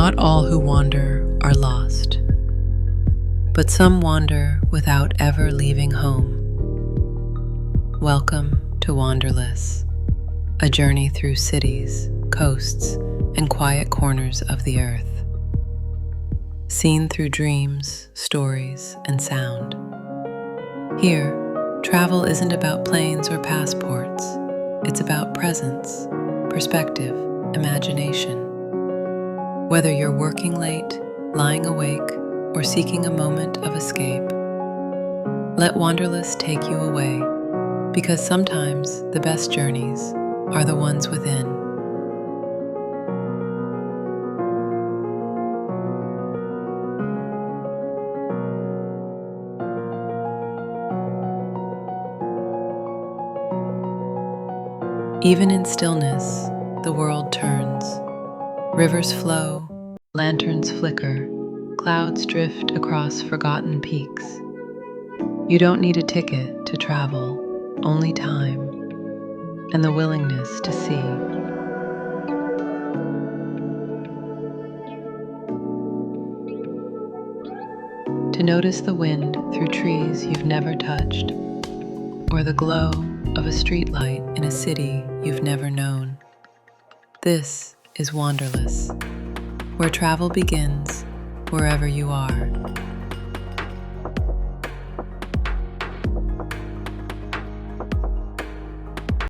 Not all who wander are lost, but some wander without ever leaving home. Welcome to Wanderless, a journey through cities, coasts, and quiet corners of the earth. Seen through dreams, stories, and sound. Here, travel isn't about planes or passports. It's about presence, perspective, imagination. Whether you're working late, lying awake, or seeking a moment of escape, let Wanderless take you away, because sometimes the best journeys are the ones within. Even in stillness, the world turns. Rivers flow, lanterns flicker, clouds drift across forgotten peaks. You don't need a ticket to travel, only time and the willingness to see. To notice the wind through trees you've never touched, or the glow of a streetlight in a city you've never known. This is Wanderless, where travel begins wherever you are.